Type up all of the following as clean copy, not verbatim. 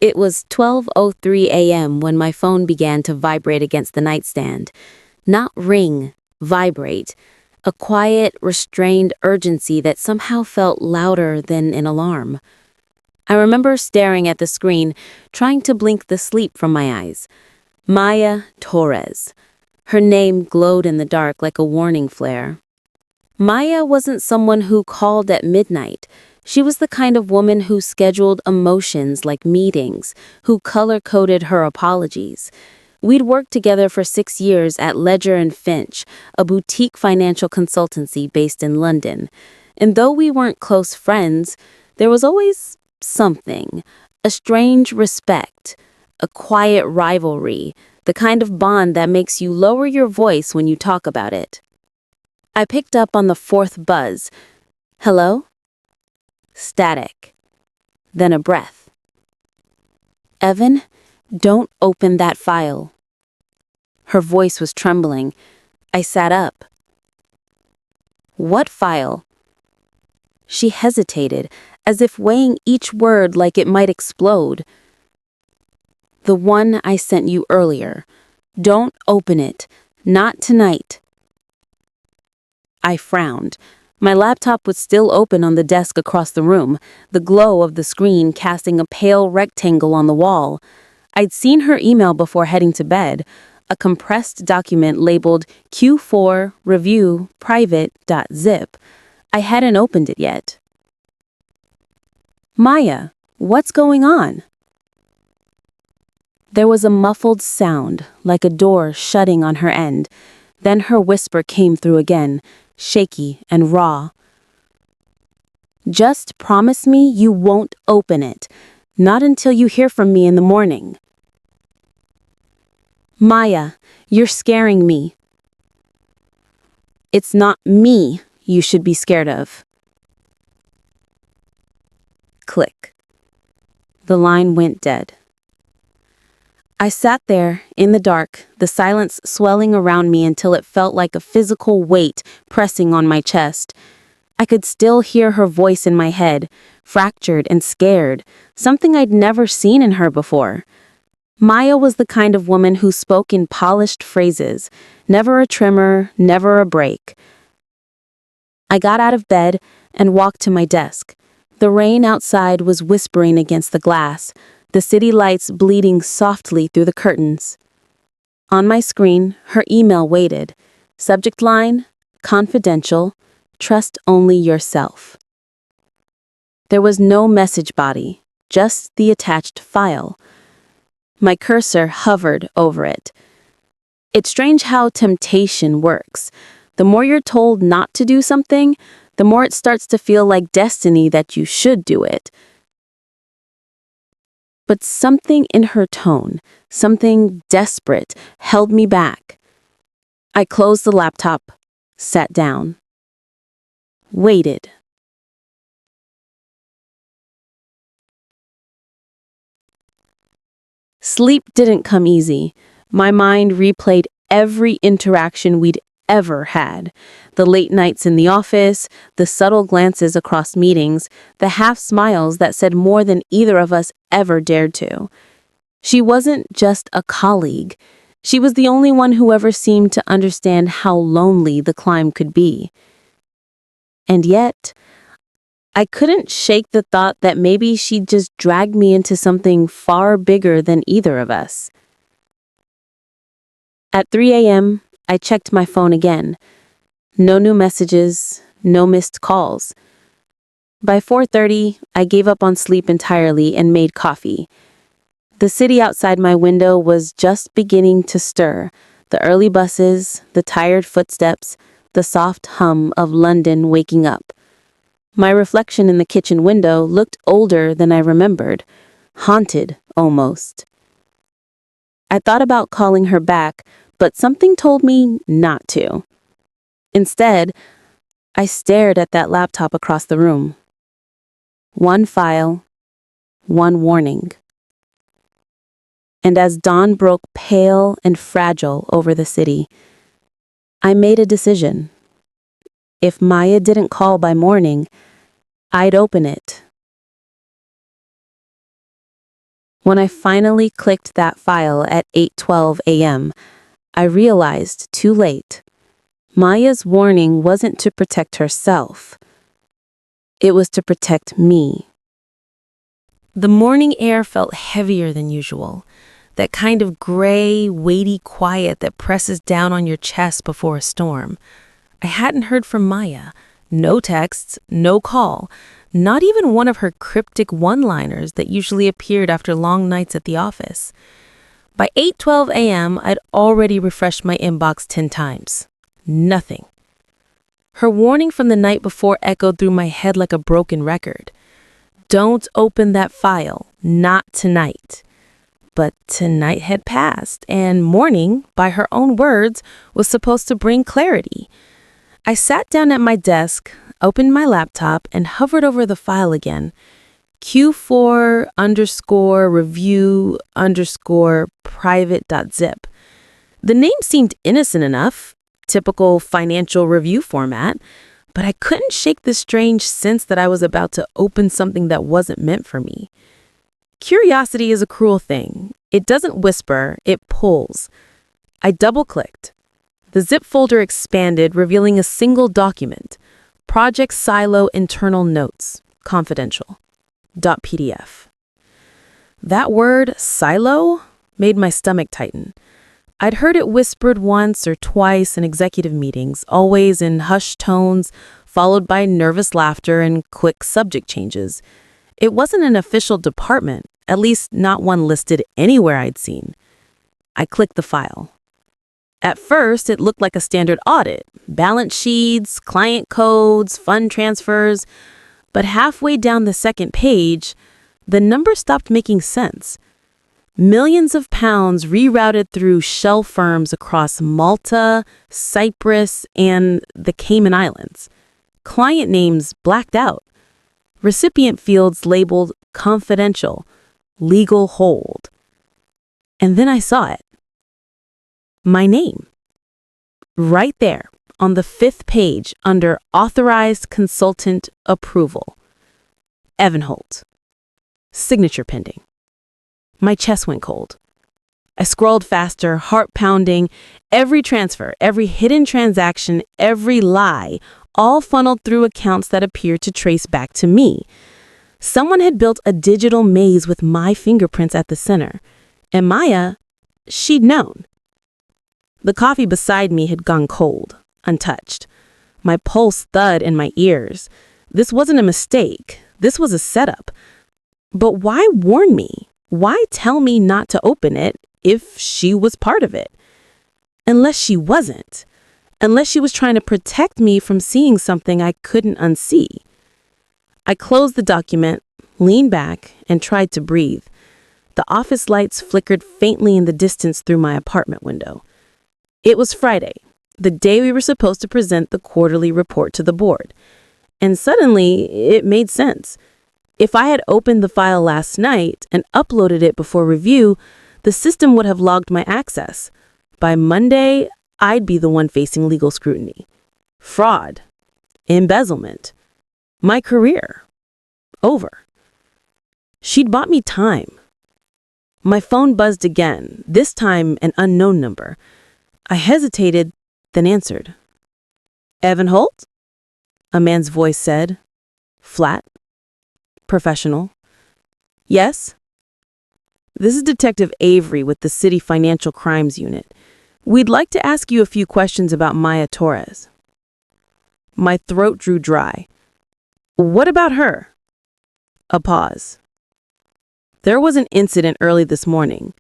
It was 12:03 a.m. when my phone began to vibrate against the nightstand. Not ring, vibrate. A quiet, restrained urgency that somehow felt louder than an alarm. I remember staring at the screen, trying to blink the sleep from my eyes. Maya Torres. Her name glowed in the dark like a warning flare. Maya wasn't someone who called at midnight. She was the kind of woman who scheduled emotions like meetings, who color-coded her apologies. We'd worked together for 6 years at Ledger & Finch, a boutique financial consultancy based in London. And though we weren't close friends, there was always something, a strange respect, a quiet rivalry, the kind of bond that makes you lower your voice when you talk about it. I picked up on the fourth buzz. Hello? Static. Then a breath. Evan, don't open that file. Her voice was trembling. I sat up. What file? She hesitated, as if weighing each word like it might explode. The one I sent you earlier. Don't open it. Not tonight. I frowned. My laptop was still open on the desk across the room, the glow of the screen casting a pale rectangle on the wall. I'd seen her email before heading to bed, a compressed document labeled Q4 Review Private.zip. I hadn't opened it yet. Maya, what's going on? There was a muffled sound, like a door shutting on her end. Then her whisper came through again, shaky and raw. Just promise me you won't open it. Not until you hear from me in the morning. Maya, you're scaring me. It's not me you should be scared of. Click. The line went dead. I sat there, in the dark, the silence swelling around me until it felt like a physical weight pressing on my chest. I could still hear her voice in my head, fractured and scared, something I'd never seen in her before. Maya was the kind of woman who spoke in polished phrases, never a tremor, never a break. I got out of bed and walked to my desk. The rain outside was whispering against the glass, the city lights bleeding softly through the curtains. On my screen, her email waited. Subject line, confidential, trust only yourself. There was no message body, just the attached file. My cursor hovered over it. It's strange how temptation works. The more you're told not to do something, the more it starts to feel like destiny that you should do it. But something in her tone, something desperate, held me back. I closed the laptop, sat down, waited. Sleep didn't come easy. My mind replayed every interaction we'd ever had. The late nights in the office, the subtle glances across meetings, the half smiles that said more than either of us ever dared to. She wasn't just a colleague. She was the only one who ever seemed to understand how lonely the climb could be. And yet, I couldn't shake the thought that maybe she'd just dragged me into something far bigger than either of us. At 3 a.m., I checked my phone again. No new messages, no missed calls. By 4:30, I gave up on sleep entirely and made coffee. The city outside my window was just beginning to stir. The early buses, the tired footsteps, the soft hum of London waking up. My reflection in the kitchen window looked older than I remembered, haunted almost. I thought about calling her back, but something told me not to. Instead, I stared at that laptop across the room. One file, one warning. And as dawn broke pale and fragile over the city, I made a decision. If Maya didn't call by morning, I'd open it. When I finally clicked that file at 8:12 a.m., I realized too late. Maya's warning wasn't to protect herself. It was to protect me. The morning air felt heavier than usual, that kind of gray, weighty quiet that presses down on your chest before a storm. I hadn't heard from Maya. No texts, no call, not even one of her cryptic one-liners that usually appeared after long nights at the office. By 8:12 a.m., I'd already refreshed my inbox 10 times. Nothing. Her warning from the night before echoed through my head like a broken record. Don't open that file, not tonight. But tonight had passed, and morning, by her own words, was supposed to bring clarity. I sat down at my desk, opened my laptop, and hovered over the file again. Q4_review_private.zip. The name seemed innocent enough, typical financial review format, but I couldn't shake the strange sense that I was about to open something that wasn't meant for me. Curiosity is a cruel thing. It doesn't whisper, it pulls. I double-clicked. The zip folder expanded, revealing a single document. Project Silo Internal Notes, Confidential. .pdf. That word, silo, made my stomach tighten. I'd heard it whispered once or twice in executive meetings, always in hushed tones, followed by nervous laughter and quick subject changes. It wasn't an official department, at least not one listed anywhere I'd seen. I clicked the file. At first, it looked like a standard audit, balance sheets, client codes, fund transfers, but halfway down the second page, the numbers stopped making sense. Millions of pounds rerouted through shell firms across Malta, Cyprus, and the Cayman Islands. Client names blacked out. Recipient fields labeled confidential, legal hold. And then I saw it. My name. Right there on the 5th page under Authorized Consultant Approval. Evan Holt. Signature pending. My chest went cold. I scrolled faster, heart pounding. Every transfer, every hidden transaction, every lie, all funneled through accounts that appeared to trace back to me. Someone had built a digital maze with my fingerprints at the center. And Maya, she'd known. The coffee beside me had gone cold, untouched. My pulse thud in my ears. This wasn't a mistake. This was a setup. But why warn me? Why tell me not to open it if she was part of it? Unless she wasn't. Unless she was trying to protect me from seeing something I couldn't unsee. I closed the document, leaned back, and tried to breathe. The office lights flickered faintly in the distance through my apartment window. It was Friday, the day we were supposed to present the quarterly report to the board. And suddenly, it made sense. If I had opened the file last night and uploaded it before review, the system would have logged my access. By Monday, I'd be the one facing legal scrutiny. Fraud. Embezzlement. My career. Over. She'd bought me time. My phone buzzed again, this time an unknown number. I hesitated, then answered. Evan Holt? A man's voice said. Flat. Professional. Yes? This is Detective Avery with the City Financial Crimes Unit. We'd like to ask you a few questions about Maya Torres. My throat drew dry. What about her? A pause. There was an incident early this morning.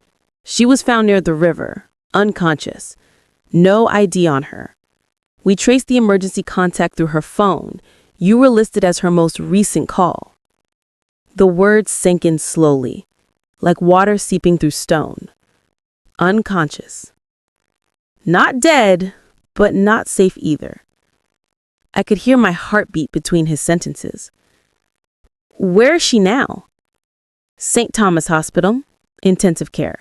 She was found near the river, unconscious. No ID on her. We traced the emergency contact through her phone. You were listed as her most recent call. The words sank in slowly, like water seeping through stone. Unconscious. Not dead, but not safe either. I could hear my heartbeat between his sentences. Where is she now? St. Thomas Hospital, intensive care.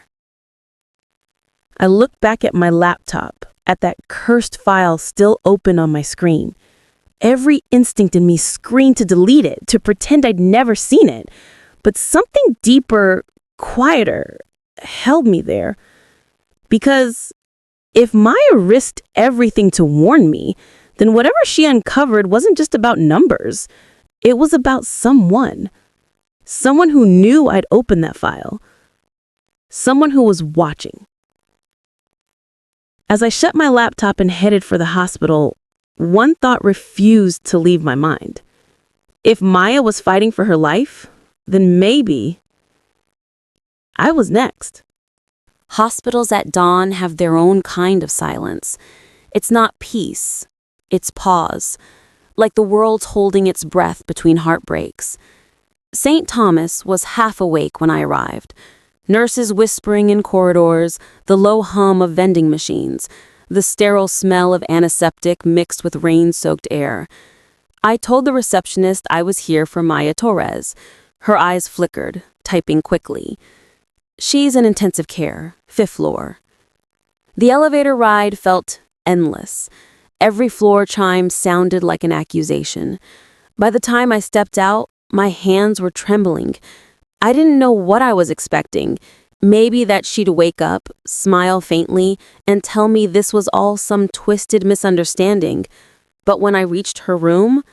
I looked back at my laptop, at that cursed file still open on my screen. Every instinct in me screamed to delete it, to pretend I'd never seen it. But something deeper, quieter, held me there. Because if Maya risked everything to warn me, then whatever she uncovered wasn't just about numbers. It was about someone. Someone who knew I'd opened that file. Someone who was watching. As I shut my laptop and headed for the hospital, one thought refused to leave my mind. If Maya was fighting for her life, then maybe I was next. Hospitals at dawn have their own kind of silence. It's not peace, it's pause, like the world's holding its breath between heartbreaks. St. Thomas was half awake when I arrived. Nurses whispering in corridors, the low hum of vending machines, the sterile smell of antiseptic mixed with rain-soaked air. I told the receptionist I was here for Maya Torres. Her eyes flickered, typing quickly. She's in intensive care, 5th floor. The elevator ride felt endless. Every floor chime sounded like an accusation. By the time I stepped out, my hands were trembling. I didn't know what I was expecting. Maybe that she'd wake up, smile faintly, and tell me this was all some twisted misunderstanding. But when I reached her room,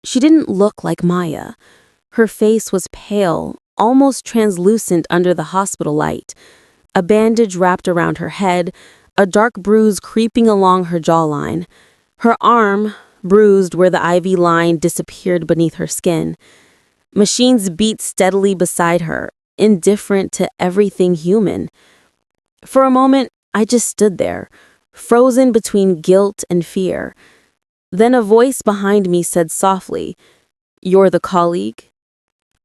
she didn't look like Maya. Her face was pale, almost translucent under the hospital light. A bandage wrapped around her head, a dark bruise creeping along her jawline. Her arm, bruised where the IV line disappeared beneath her skin. Machines beat steadily beside her, indifferent to everything human. For a moment, I just stood there, frozen between guilt and fear. Then a voice behind me said softly, "You're the colleague?"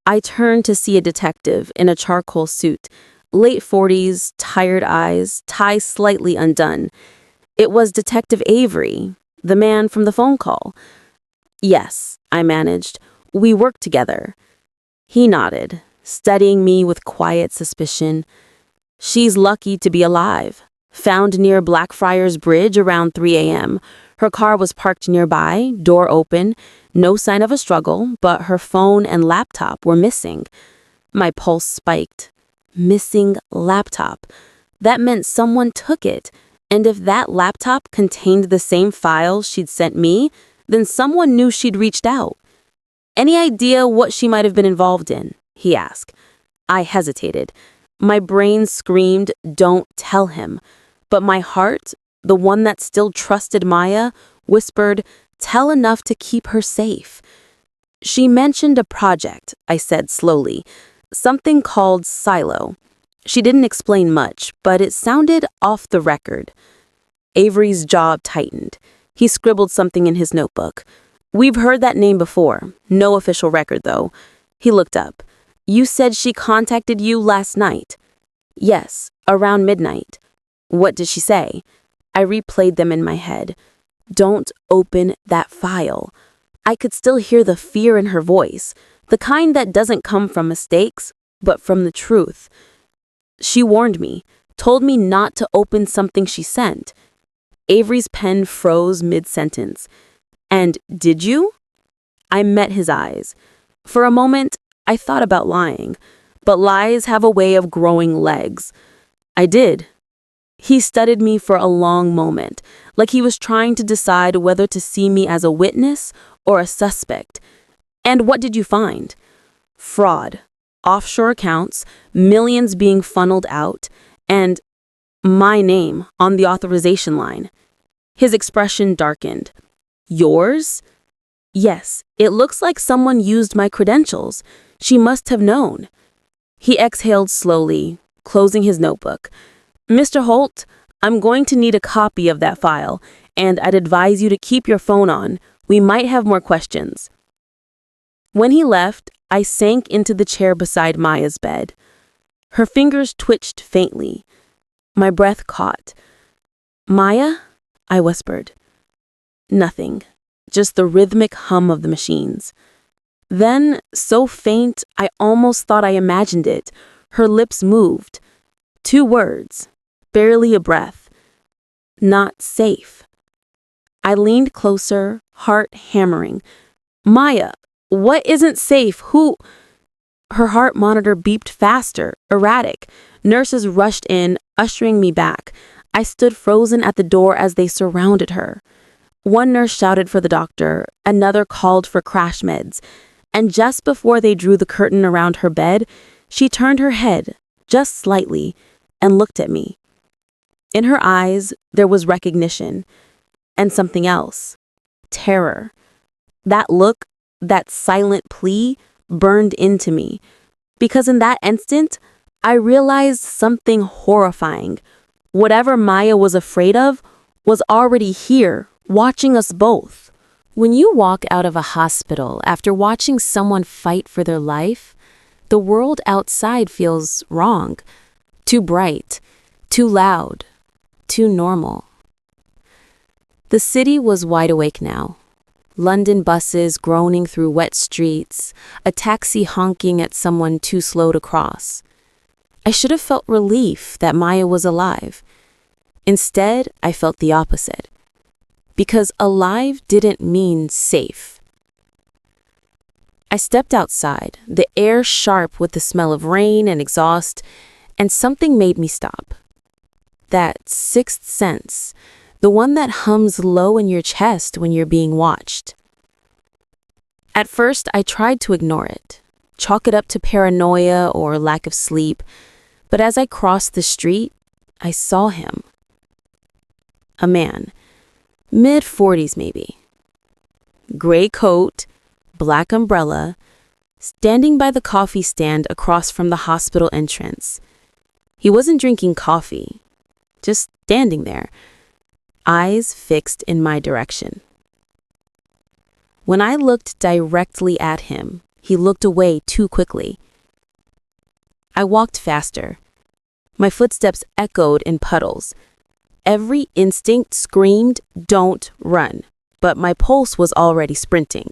I turned to see a detective in a charcoal suit, late 40s, tired eyes, tie slightly undone. It was Detective Avery, the man from the phone call. "Yes," I managed. "We work together." He nodded, studying me with quiet suspicion. "She's lucky to be alive. Found near Blackfriars Bridge around 3 a.m. Her car was parked nearby, door open. No sign of a struggle, but her phone and laptop were missing." My pulse spiked. Missing laptop. That meant someone took it. And if that laptop contained the same files she'd sent me, then someone knew she'd reached out. "Any idea what she might have been involved in?" he asked. I hesitated. My brain screamed, "Don't tell him." But my heart, the one that still trusted Maya, whispered, "Tell enough to keep her safe." "She mentioned a project," I said slowly. "Something called Silo." She didn't explain much, but it sounded off the record. Avery's jaw tightened. He scribbled something in his notebook. "We've heard that name before. No official record, though." He looked up. "You said she contacted you last night." "Yes, around midnight." "What did she say?" I replayed them in my head. "Don't open that file." I could still hear the fear in her voice, the kind that doesn't come from mistakes, but from the truth. "She warned me, told me not to open something she sent." Avery's pen froze mid-sentence. "And did you?" I met his eyes. For a moment, I thought about lying, but lies have a way of growing legs. "I did." He studied me for a long moment, like he was trying to decide whether to see me as a witness or a suspect. "And what did you find?" "Fraud, offshore accounts, millions being funneled out, and my name on the authorization line." His expression darkened. "Yours?" "Yes, it looks like someone used my credentials. She must have known." He exhaled slowly, closing his notebook. "Mr. Holt, I'm going to need a copy of that file, and I'd advise you to keep your phone on. We might have more questions." When he left, I sank into the chair beside Maya's bed. Her fingers twitched faintly. My breath caught. "Maya?" I whispered. Nothing, just the rhythmic hum of the machines. Then, so faint, I almost thought I imagined it. Her lips moved. 2 words, barely a breath. "Not safe." I leaned closer, heart hammering. "Maya, what isn't safe? Who?" Her heart monitor beeped faster, erratic. Nurses rushed in, ushering me back. I stood frozen at the door as they surrounded her. One nurse shouted for the doctor, another called for crash meds, and just before they drew the curtain around her bed, she turned her head, just slightly, and looked at me. In her eyes, there was recognition, and something else, terror. That look, that silent plea, burned into me, because in that instant, I realized something horrifying. Whatever Maya was afraid of was already here, watching us both. When you walk out of a hospital after watching someone fight for their life, the world outside feels wrong, too bright, too loud, too normal. The city was wide awake now. London buses groaning through wet streets, a taxi honking at someone too slow to cross. I should have felt relief that Maya was alive. Instead, I felt the opposite. Because alive didn't mean safe. I stepped outside, the air sharp with the smell of rain and exhaust, and something made me stop. That sixth sense, the one that hums low in your chest when you're being watched. At first, I tried to ignore it, chalk it up to paranoia or lack of sleep, but as I crossed the street, I saw him. A man, mid-40s maybe. Gray coat, black umbrella, standing by the coffee stand across from the hospital entrance. He wasn't drinking coffee, just standing there, eyes fixed in my direction. When I looked directly at him, he looked away too quickly. I walked faster. My footsteps echoed in puddles. Every instinct screamed, "Don't run," but my pulse was already sprinting.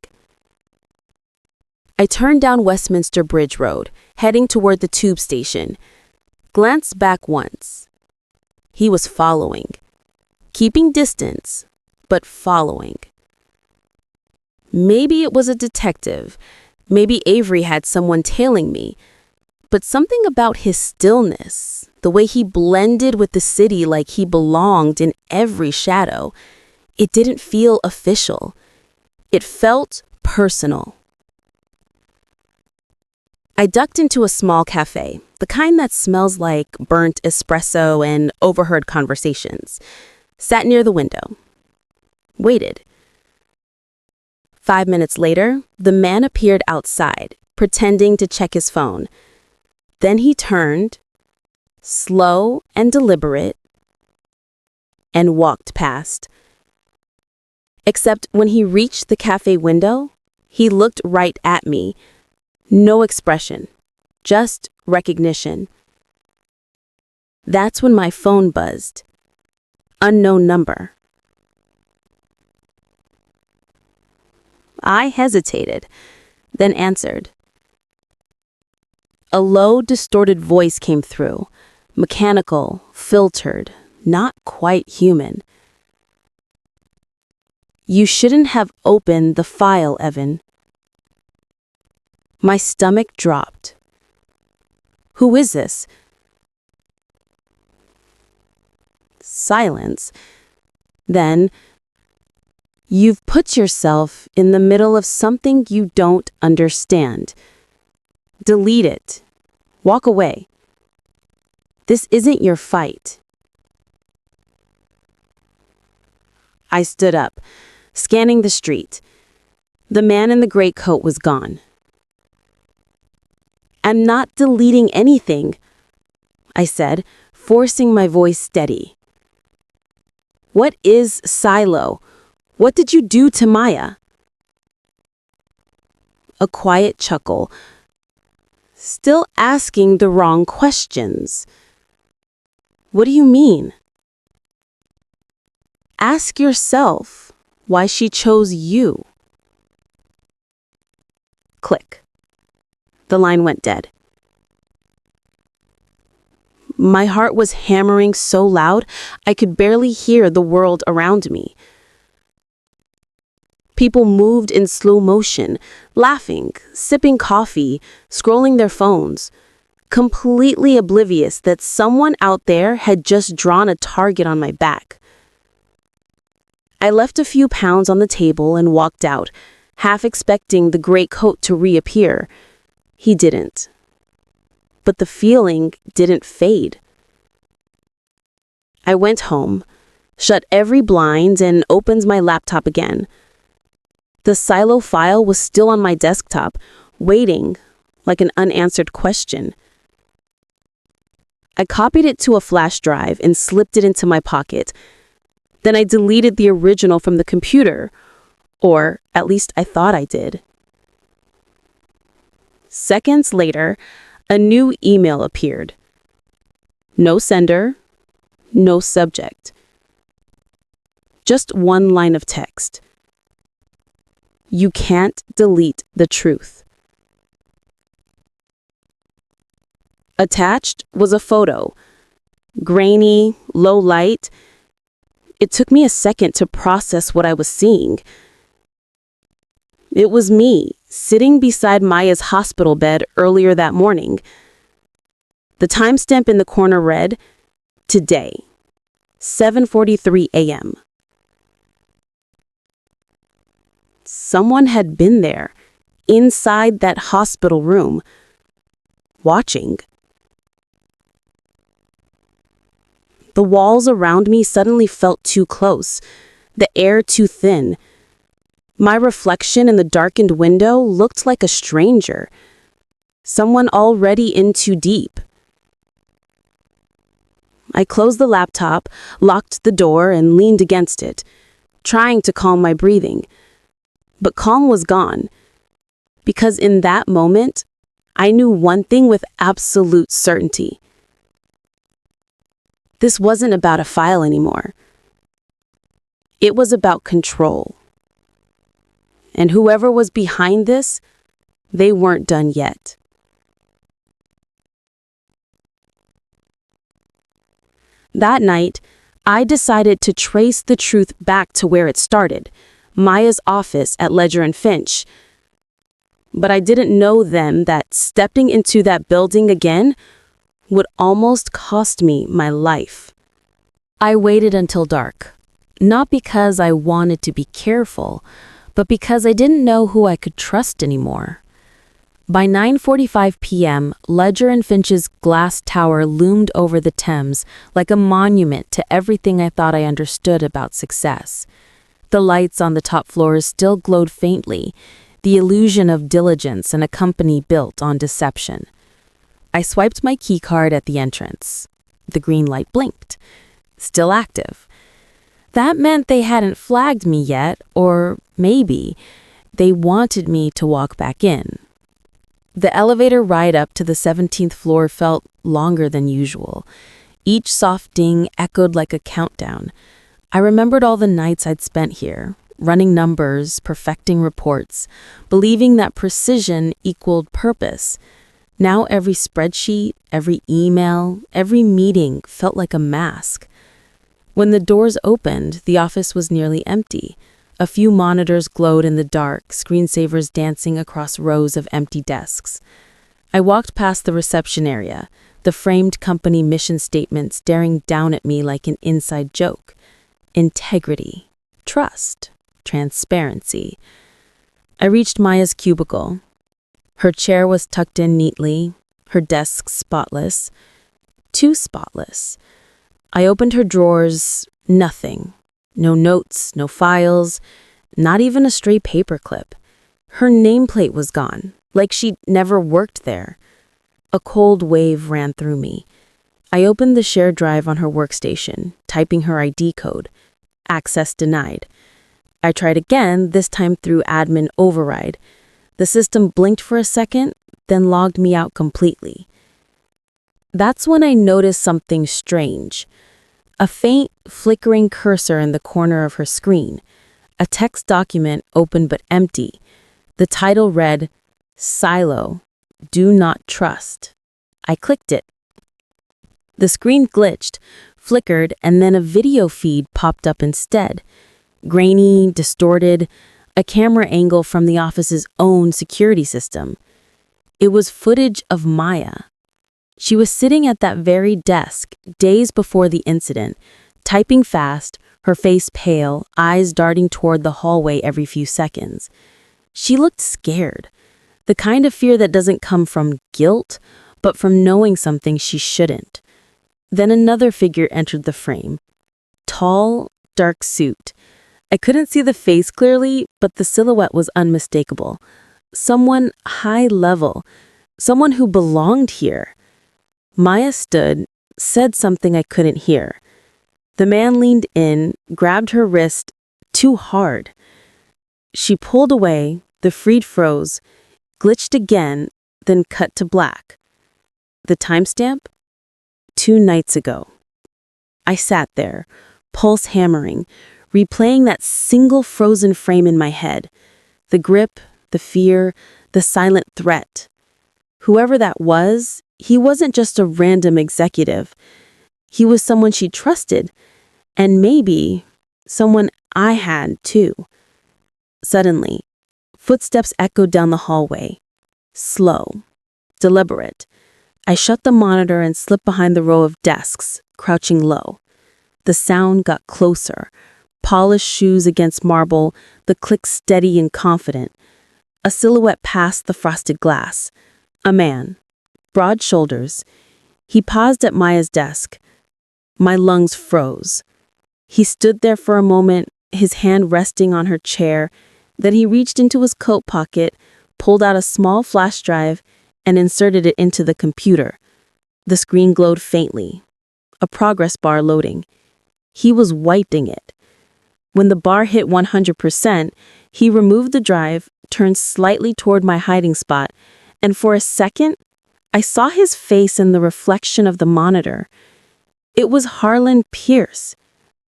I turned down Westminster Bridge Road, heading toward the tube station. Glanced back once. He was following. Keeping distance, but following. Maybe it was a detective. Maybe Avery had someone tailing me. But something about his stillness, the way he blended with the city like he belonged in every shadow, it didn't feel official. It felt personal. I ducked into a small cafe, the kind that smells like burnt espresso and overheard conversations. Sat near the window. Waited. 5 minutes later, the man appeared outside, pretending to check his phone. Then he turned, slow and deliberate, and walked past. Except when he reached the cafe window, he looked right at me. No expression, just recognition. That's when my phone buzzed. Unknown number. I hesitated, then answered. A low, distorted voice came through, mechanical, filtered, not quite human. "You shouldn't have opened the file, Evan." My stomach dropped. "Who is this?" Silence. Then, "You've put yourself in the middle of something you don't understand. Delete it. Walk away. This isn't your fight." I stood up, scanning the street. The man in the gray coat was gone. "I'm not deleting anything," I said, forcing my voice steady. "What is Silo? What did you do to Maya?" A quiet chuckle. Still asking the wrong questions. "What do you mean?" "Ask yourself why she chose you." Click. The line went dead. My heart was hammering so loud I could barely hear the world around me. People moved in slow motion, laughing, sipping coffee, scrolling their phones, completely oblivious that someone out there had just drawn a target on my back. I left a few pounds on the table and walked out, half expecting the gray coat to reappear. He didn't. But the feeling didn't fade. I went home, shut every blind, and opened my laptop again. The silo file was still on my desktop, waiting like an unanswered question. I copied it to a flash drive and slipped it into my pocket. Then I deleted the original from the computer, or at least I thought I did. Seconds later, a new email appeared. No sender, no subject. Just one line of text. You can't delete the truth. Attached was a photo. Grainy, low light. It took me a second to process what I was seeing. It was me, sitting beside Maya's hospital bed earlier that morning. The timestamp in the corner read, "Today, 7:43 a.m." Someone had been there, inside that hospital room, watching. The walls around me suddenly felt too close, the air too thin. My reflection in the darkened window looked like a stranger, someone already in too deep. I closed the laptop, locked the door, and leaned against it, trying to calm my breathing. But calm was gone, because in that moment, I knew one thing with absolute certainty. This wasn't about a file anymore. It was about control. And whoever was behind this, they weren't done yet. That night, I decided to trace the truth back to where it started, Maya's office at Ledger and Finch. But I didn't know then that stepping into that building again would almost cost me my life. I waited until dark, not because I wanted to be careful, but because I didn't know who I could trust anymore. By 9:45 p.m., Ledger and Finch's glass tower loomed over the Thames like a monument to everything I thought I understood about success. The lights on the top floors still glowed faintly, the illusion of diligence in a company built on deception. I swiped my keycard at the entrance. The green light blinked. Still active. That meant they hadn't flagged me yet, or maybe they wanted me to walk back in. The elevator ride up to the 17th floor felt longer than usual. Each soft ding echoed like a countdown. I remembered all the nights I'd spent here, running numbers, perfecting reports, believing that precision equaled purpose. Now every spreadsheet, every email, every meeting felt like a mask. When the doors opened, the office was nearly empty. A few monitors glowed in the dark, screensavers dancing across rows of empty desks. I walked past the reception area, the framed company mission statement staring down at me like an inside joke. Integrity, trust, transparency. I reached Maya's cubicle. Her chair was tucked in neatly, her desk spotless. Too spotless. I opened her drawers, nothing. No notes, no files, not even a stray paperclip. Her nameplate was gone, like she'd never worked there. A cold wave ran through me. I opened the shared drive on her workstation, typing her ID code. Access denied. I tried again, this time through admin override. The system blinked for a second, then logged me out completely. That's when I noticed something strange. A faint, flickering cursor in the corner of her screen. A text document open but empty. The title read, Silo, Do Not Trust. I clicked it. The screen glitched, flickered, and then a video feed popped up instead. Grainy, distorted, a camera angle from the office's own security system. It was footage of Maya. She was sitting at that very desk days before the incident, typing fast, her face pale, eyes darting toward the hallway every few seconds. She looked scared, the kind of fear that doesn't come from guilt, but from knowing something she shouldn't. Then another figure entered the frame. Tall, dark suit. I couldn't see the face clearly, but the silhouette was unmistakable. Someone high level, someone who belonged here. Maya stood, said something I couldn't hear. The man leaned in, grabbed her wrist, too hard. She pulled away, the feed froze, glitched again, then cut to black. The timestamp? 2 nights ago. I sat there, pulse hammering, replaying that single frozen frame in my head. The grip, the fear, the silent threat. Whoever that was, he wasn't just a random executive. He was someone she trusted, and maybe someone I had too. Suddenly, footsteps echoed down the hallway. Slow, deliberate. I shut the monitor and slipped behind the row of desks, crouching low. The sound got closer. Polished shoes against marble, the click steady and confident. A silhouette passed the frosted glass. A man, broad shoulders. He paused at Maya's desk. My lungs froze. He stood there for a moment, his hand resting on her chair. Then he reached into his coat pocket, pulled out a small flash drive, and inserted it into the computer. The screen glowed faintly. A progress bar loading. He was wiping it. When the bar hit 100%, he removed the drive, turned slightly toward my hiding spot, and for a second, I saw his face in the reflection of the monitor. It was Harlan Pierce,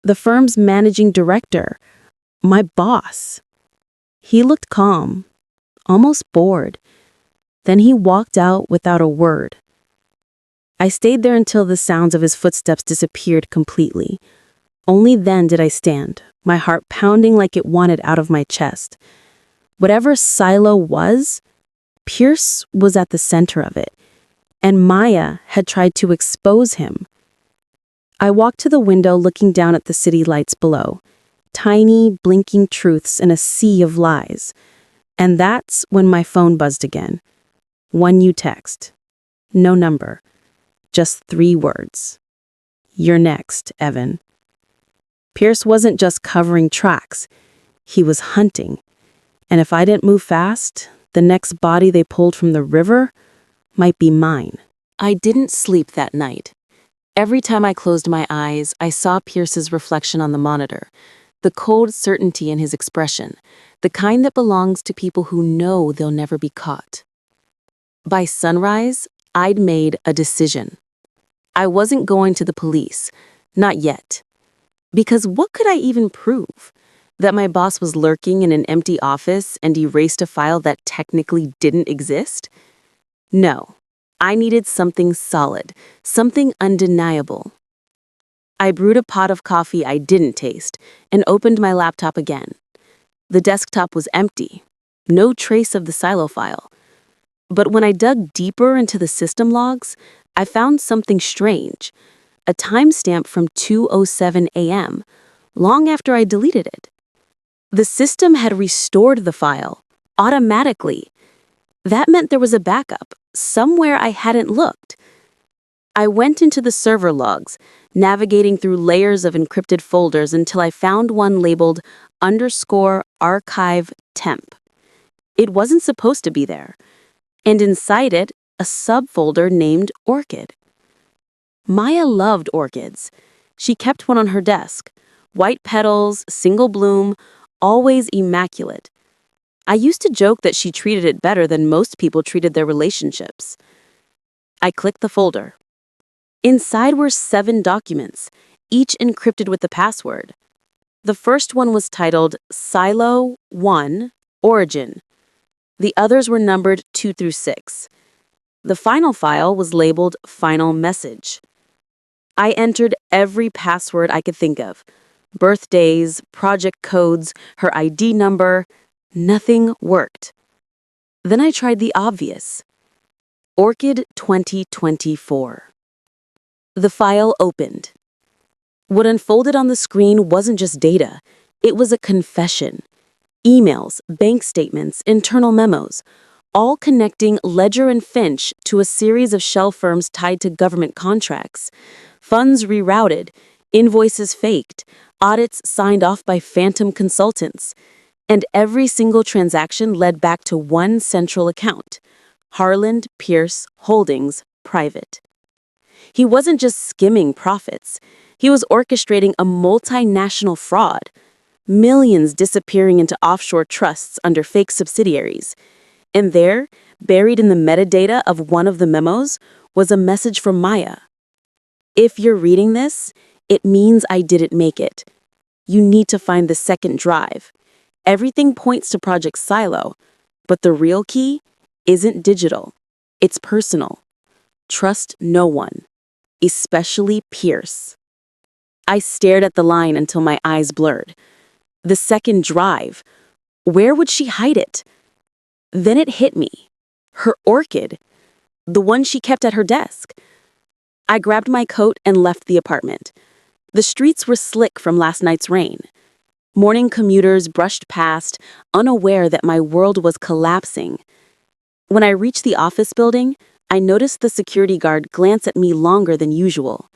the firm's managing director, my boss. He looked calm, almost bored. Then he walked out without a word. I stayed there until the sounds of his footsteps disappeared completely. Only then did I stand, my heart pounding like it wanted out of my chest. Whatever silo was, Pierce was at the center of it, and Maya had tried to expose him. I walked to the window looking down at the city lights below, tiny, blinking truths in a sea of lies. And that's when my phone buzzed again. One new text. No number. Just 3 words. You're next, Evan. Pierce wasn't just covering tracks. He was hunting. And if I didn't move fast, the next body they pulled from the river might be mine. I didn't sleep that night. Every time I closed my eyes, I saw Pierce's reflection on the monitor, the cold certainty in his expression, the kind that belongs to people who know they'll never be caught. By sunrise, I'd made a decision. I wasn't going to the police, not yet. Because what could I even prove? That my boss was lurking in an empty office and erased a file that technically didn't exist? No, I needed something solid, something undeniable. I brewed a pot of coffee I didn't taste and opened my laptop again. The desktop was empty, no trace of the silo file. But when I dug deeper into the system logs, I found something strange. A timestamp from 2:07 a.m., long after I deleted it. The system had restored the file, automatically. That meant there was a backup, somewhere I hadn't looked. I went into the server logs, navigating through layers of encrypted folders until I found one labeled _archive temp. It wasn't supposed to be there. And inside it, a subfolder named Orchid. Maya loved orchids. She kept one on her desk. White petals, single bloom, always immaculate. I used to joke that she treated it better than most people treated their relationships. I clicked the folder. Inside were 7 documents, each encrypted with the password. The first one was titled Silo 1 Origin. The others were numbered 2 through 6. The final file was labeled Final Message. I entered every password I could think of. Birthdays, project codes, her ID number, Nothing worked. Then I tried the obvious. Orchid 2024. The file opened. What unfolded on the screen wasn't just data, it was a confession. Emails, bank statements, internal memos, all connecting Ledger and Finch to a series of shell firms tied to government contracts. Funds rerouted, invoices faked, audits signed off by phantom consultants. And every single transaction led back to one central account, Harland Pierce Holdings Private. He wasn't just skimming profits, he was orchestrating a multinational fraud, millions disappearing into offshore trusts under fake subsidiaries. And there, buried in the metadata of one of the memos, was a message from Maya. If you're reading this, it means I didn't make it. You need to find the second drive. Everything points to Project Silo, but the real key isn't digital. It's personal. Trust no one, especially Pierce. I stared at the line until my eyes blurred. The second drive. Where would she hide it? Then it hit me. Her orchid. The one she kept at her desk. I grabbed my coat and left the apartment. The streets were slick from last night's rain. Morning commuters brushed past, unaware that my world was collapsing. When I reached the office building, I noticed the security guard glance at me longer than usual.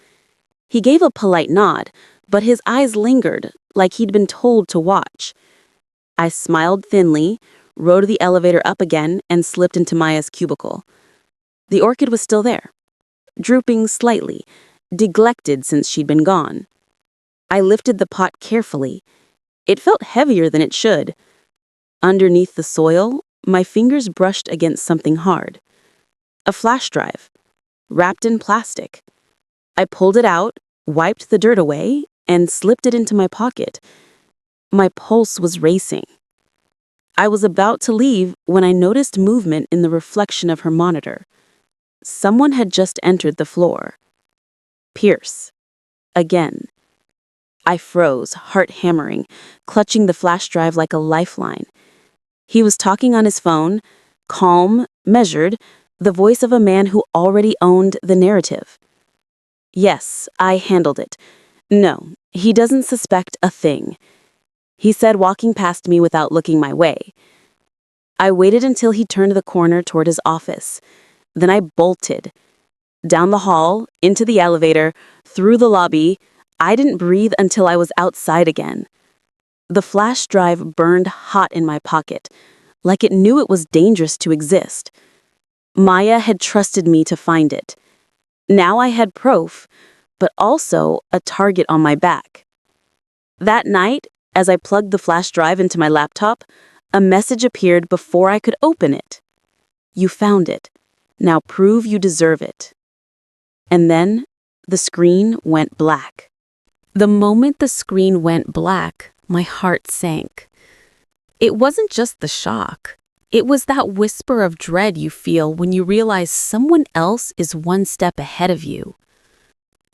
He gave a polite nod, but his eyes lingered, like he'd been told to watch. I smiled thinly, rode the elevator up again, and slipped into Maya's cubicle. The orchid was still there, drooping slightly, neglected since she'd been gone. I lifted the pot carefully. It felt heavier than it should. Underneath the soil, my fingers brushed against something hard. A flash drive, wrapped in plastic. I pulled it out, wiped the dirt away, and slipped it into my pocket. My pulse was racing. I was about to leave when I noticed movement in the reflection of her monitor. Someone had just entered the floor. Pierce. Again. I froze, heart hammering, clutching the flash drive like a lifeline. He was talking on his phone, calm, measured, the voice of a man who already owned the narrative. Yes, I handled it. No, he doesn't suspect a thing. He said, walking past me without looking my way. I waited until he turned the corner toward his office. Then I bolted. Down the hall, into the elevator, through the lobby. I didn't breathe until I was outside again. The flash drive burned hot in my pocket, like it knew it was dangerous to exist. Maya had trusted me to find it. Now I had proof, but also a target on my back. That night, as I plugged the flash drive into my laptop, a message appeared before I could open it. You found it. Now prove you deserve it. And then the screen went black. The moment the screen went black, my heart sank. It wasn't just the shock. It was that whisper of dread you feel when you realize someone else is one step ahead of you.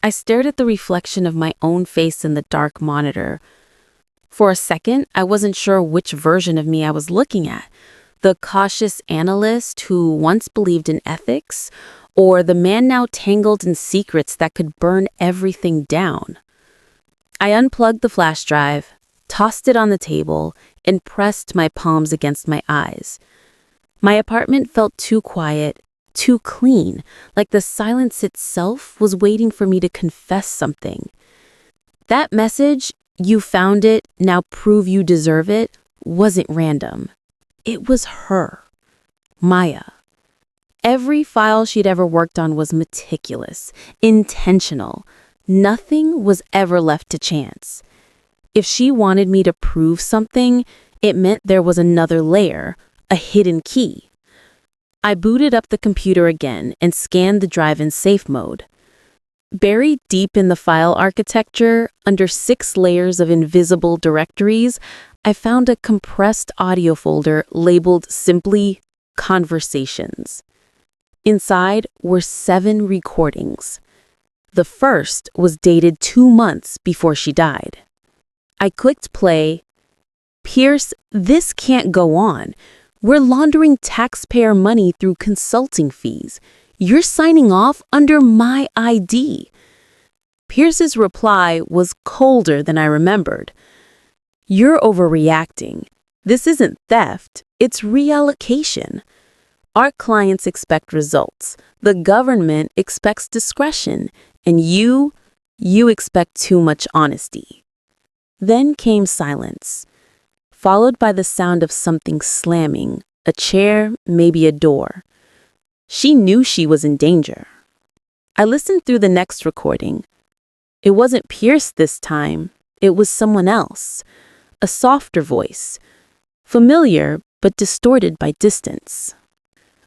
I stared at the reflection of my own face in the dark monitor. For a second, I wasn't sure which version of me I was looking at. The cautious analyst who once believed in ethics, or the man now tangled in secrets that could burn everything down. I unplugged the flash drive, tossed it on the table, and pressed my palms against my eyes. My apartment felt too quiet, too clean, like the silence itself was waiting for me to confess something. That message, you found it, now prove you deserve it, wasn't random. It was her, Maya. Every file she'd ever worked on was meticulous, intentional. Nothing was ever left to chance. If she wanted me to prove something, it meant there was another layer, a hidden key. I booted up the computer again and scanned the drive in safe mode. Buried deep in the file architecture, under 6 layers of invisible directories, I found a compressed audio folder labeled simply Conversations. Inside were 7 recordings. The first was dated 2 months before she died. I clicked play, Pierce, this can't go on. We're laundering taxpayer money through consulting fees. You're signing off under my ID. Pierce's reply was colder than I remembered. You're overreacting. This isn't theft, it's reallocation. Our clients expect results. The government expects discretion. And you expect too much honesty. Then came silence, followed by the sound of something slamming, a chair, maybe a door. She knew she was in danger. I listened through the next recording. It wasn't Pierce this time. It was someone else, a softer voice, familiar but distorted by distance.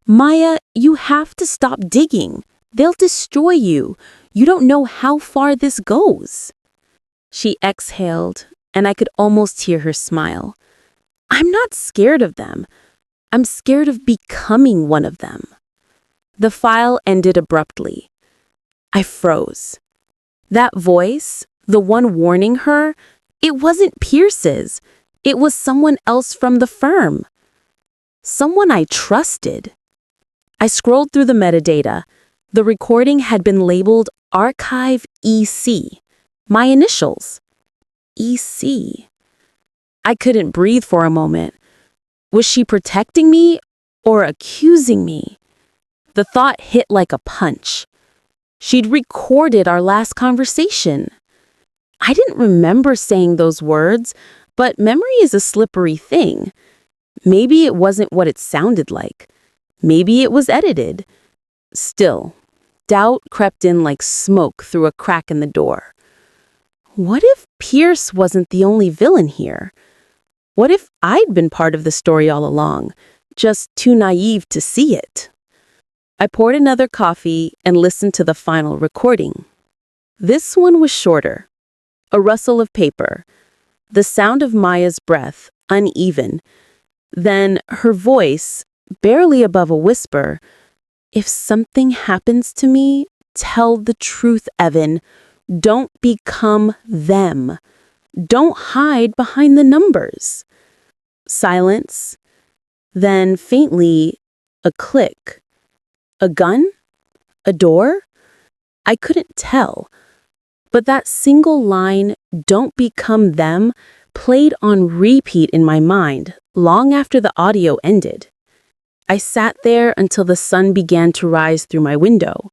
Maya, you have to stop digging. They'll destroy you. You don't know how far this goes. She exhaled, and I could almost hear her smile. I'm not scared of them. I'm scared of becoming one of them. The file ended abruptly. I froze. That voice, the one warning her, it wasn't Pierce's. It was someone else from the firm. Someone I trusted. I scrolled through the metadata. The recording had been labeled Archive EC, my initials. EC. I couldn't breathe for a moment. Was she protecting me or accusing me? The thought hit like a punch. She'd recorded our last conversation. I didn't remember saying those words, but memory is a slippery thing. Maybe it wasn't what it sounded like. Maybe it was edited. Still, doubt crept in like smoke through a crack in the door. What if Pierce wasn't the only villain here? What if I'd been part of the story all along, just too naive to see it? I poured another coffee and listened to the final recording. This one was shorter. A rustle of paper. The sound of Maya's breath, uneven. Then her voice, barely above a whisper. If something happens to me, tell the truth, Evan. Don't become them. Don't hide behind the numbers. Silence. Then faintly, a click. A gun? A door? I couldn't tell. But that single line, don't become them, played on repeat in my mind long after the audio ended. I sat there until the sun began to rise through my window.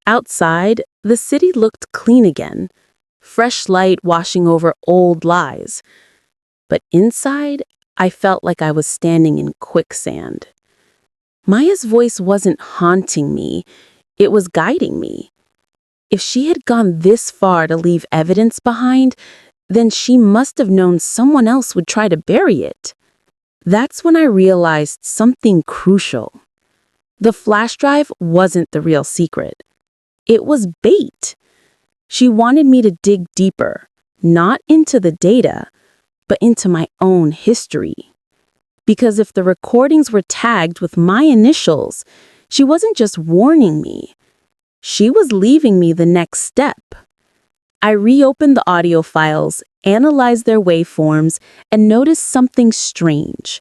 Outside, the city looked clean again, fresh light washing over old lies. But inside, I felt like I was standing in quicksand. Maya's voice wasn't haunting me, it was guiding me. If she had gone this far to leave evidence behind, then she must have known someone else would try to bury it. That's when I realized something crucial. The flash drive wasn't the real secret. It was bait. She wanted me to dig deeper, not into the data, but into my own history. Because if the recordings were tagged with my initials, she wasn't just warning me. She was leaving me the next step. I reopened the audio files, analyzed their waveforms, and noticed something strange.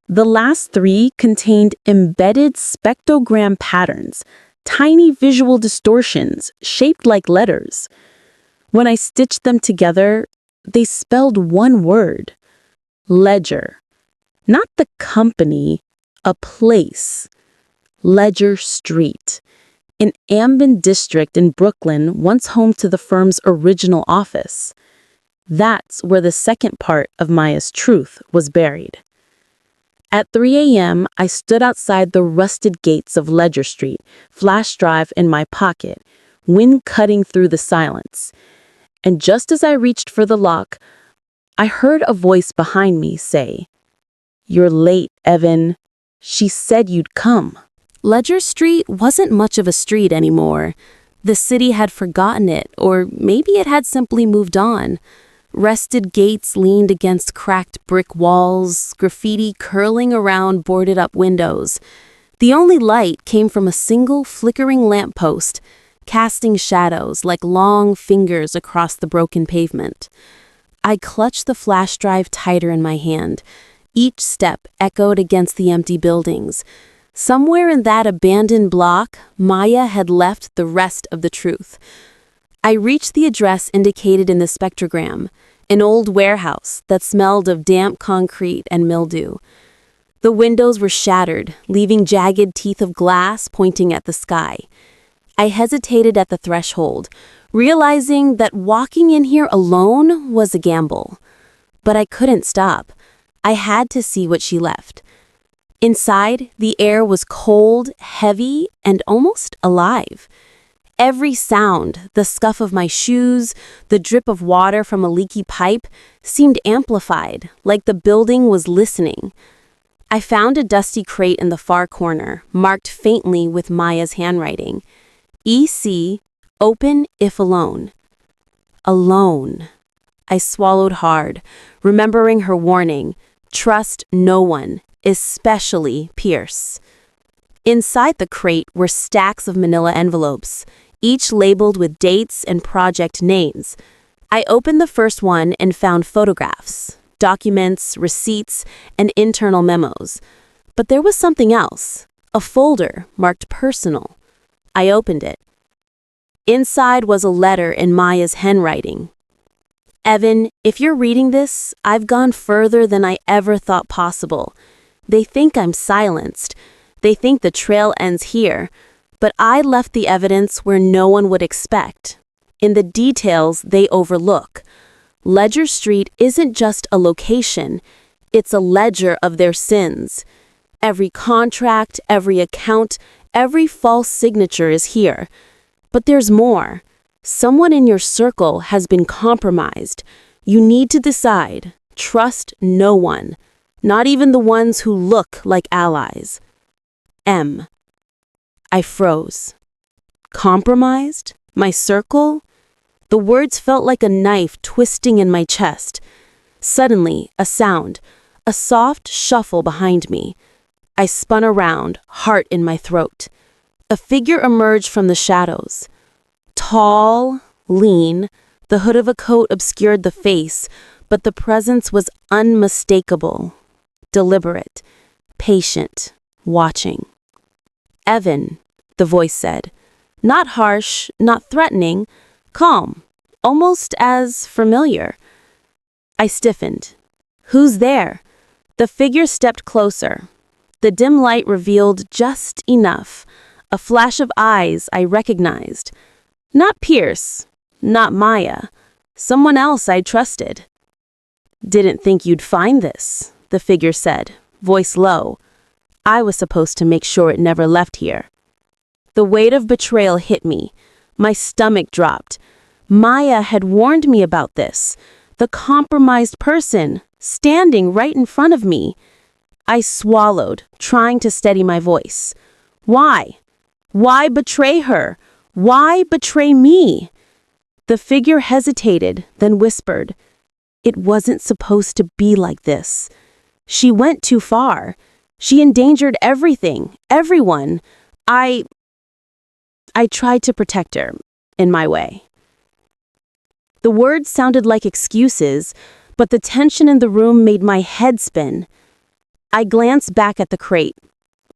The last 3 contained embedded spectrogram patterns, tiny visual distortions shaped like letters. When I stitched them together, they spelled one word: Ledger. Not the company, a place. Ledger Street, an Ambin district in Brooklyn once home to the firm's original office. That's where the second part of Maya's truth was buried. At 3 a.m., I stood outside the rusted gates of Ledger Street, flash drive in my pocket, wind cutting through the silence. And just as I reached for the lock, I heard a voice behind me say, "You're late, Evan. She said you'd come." Ledger Street wasn't much of a street anymore. The city had forgotten it, or maybe it had simply moved on. Rusted gates leaned against cracked brick walls, graffiti curling around boarded-up windows. The only light came from a single flickering lamppost, casting shadows like long fingers across the broken pavement. I clutched the flash drive tighter in my hand. Each step echoed against the empty buildings. Somewhere in that abandoned block, Maya had left the rest of the truth. I reached the address indicated in the spectrogram, an old warehouse that smelled of damp concrete and mildew. The windows were shattered, leaving jagged teeth of glass pointing at the sky. I hesitated at the threshold, realizing that walking in here alone was a gamble. But I couldn't stop. I had to see what she left. Inside, the air was cold, heavy, and almost alive. Every sound, the scuff of my shoes, the drip of water from a leaky pipe, seemed amplified, like the building was listening. I found a dusty crate in the far corner, marked faintly with Maya's handwriting. EC, open if alone. Alone. I swallowed hard, remembering her warning, trust no one, especially Pierce. Inside the crate were stacks of manila envelopes, each labeled with dates and project names. I opened the first one and found photographs, documents, receipts, and internal memos. But there was something else, a folder marked personal. I opened it. Inside was a letter in Maya's handwriting. Evan, if you're reading this, I've gone further than I ever thought possible. They think I'm silenced. They think the trail ends here. But I left the evidence where no one would expect, in the details they overlook. Ledger Street isn't just a location. It's a ledger of their sins. Every contract, every account, every false signature is here. But there's more. Someone in your circle has been compromised. You need to decide. Trust no one, not even the ones who look like allies. M. I froze. Compromised? My circle? The words felt like a knife twisting in my chest. Suddenly, a sound, a soft shuffle behind me. I spun around, heart in my throat. A figure emerged from the shadows. Tall, lean, the hood of a coat obscured the face, but the presence was unmistakable, deliberate, patient, watching. Evan, the voice said. Not harsh, not threatening, calm, almost as familiar. I stiffened. Who's there? The figure stepped closer. The dim light revealed just enough, a flash of eyes I recognized. Not Pierce, not Maya, someone else I trusted. Didn't think you'd find this, the figure said, voice low. I was supposed to make sure it never left here. The weight of betrayal hit me. My stomach dropped. Maya had warned me about this. The compromised person, standing right in front of me. I swallowed, trying to steady my voice. Why? Why betray her? Why betray me? The figure hesitated, then whispered. It wasn't supposed to be like this. She went too far. She endangered everything, everyone. I tried to protect her, in my way. The words sounded like excuses, but the tension in the room made my head spin. I glanced back at the crate.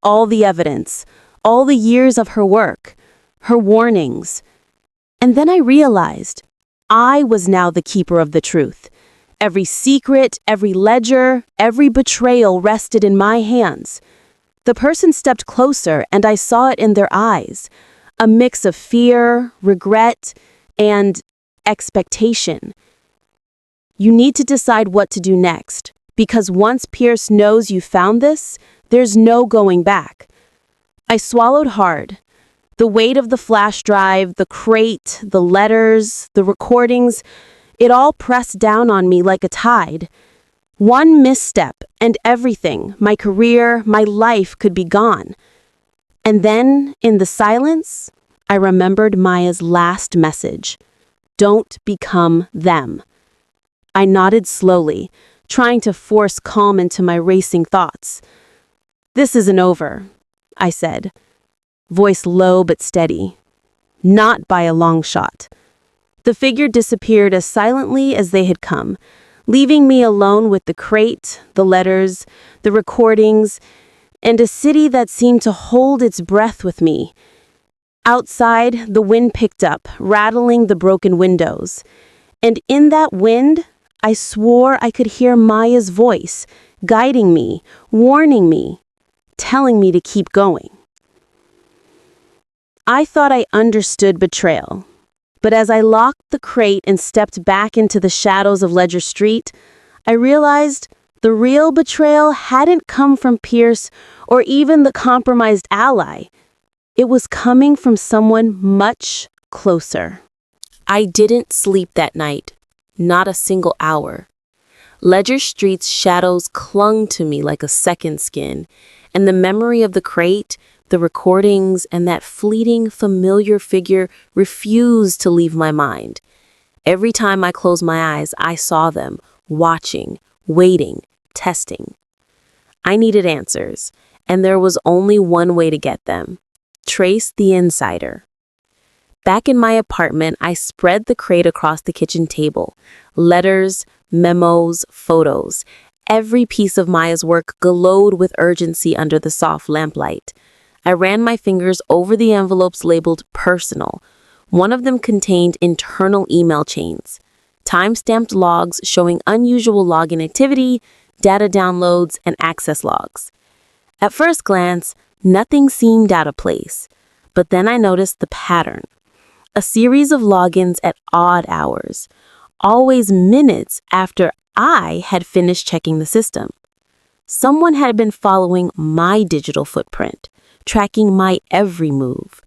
All the evidence, all the years of her work, her warnings. And then I realized I was now the keeper of the truth. Every secret, every ledger, every betrayal rested in my hands. The person stepped closer, and I saw it in their eyes. A mix of fear, regret, and expectation. You need to decide what to do next, because once Pierce knows you found this, there's no going back. I swallowed hard. The weight of the flash drive, the crate, the letters, the recordings, it all pressed down on me like a tide. One misstep and everything, my career, my life could be gone. And then, in the silence, I remembered Maya's last message. Don't become them. I nodded slowly, trying to force calm into my racing thoughts. This isn't over, I said, voice low but steady. Not by a long shot. The figure disappeared as silently as they had come, leaving me alone with the crate, the letters, the recordings, and a city that seemed to hold its breath with me. Outside, the wind picked up, rattling the broken windows. And in that wind, I swore I could hear Maya's voice, guiding me, warning me, telling me to keep going. I thought I understood betrayal, but as I locked the crate and stepped back into the shadows of Ledger Street, I realized the real betrayal hadn't come from Pierce or even the compromised ally. It was coming from someone much closer. I didn't sleep that night, not a single hour. Ledger Street's shadows clung to me like a second skin, and the memory of the crate, the recordings, and that fleeting, familiar figure refused to leave my mind. Every time I closed my eyes, I saw them, watching, waiting, testing. I needed answers, and there was only one way to get them: trace the insider. Back in my apartment, I spread the crate across the kitchen table. Letters, memos, photos. Every piece of Maya's work glowed with urgency under the soft lamplight. I ran my fingers over the envelopes labeled personal. One of them contained internal email chains, time-stamped logs showing unusual login activity, data downloads, and access logs. At first glance, nothing seemed out of place, but then I noticed the pattern. A series of logins at odd hours, always minutes after I had finished checking the system. Someone had been following my digital footprint, tracking my every move.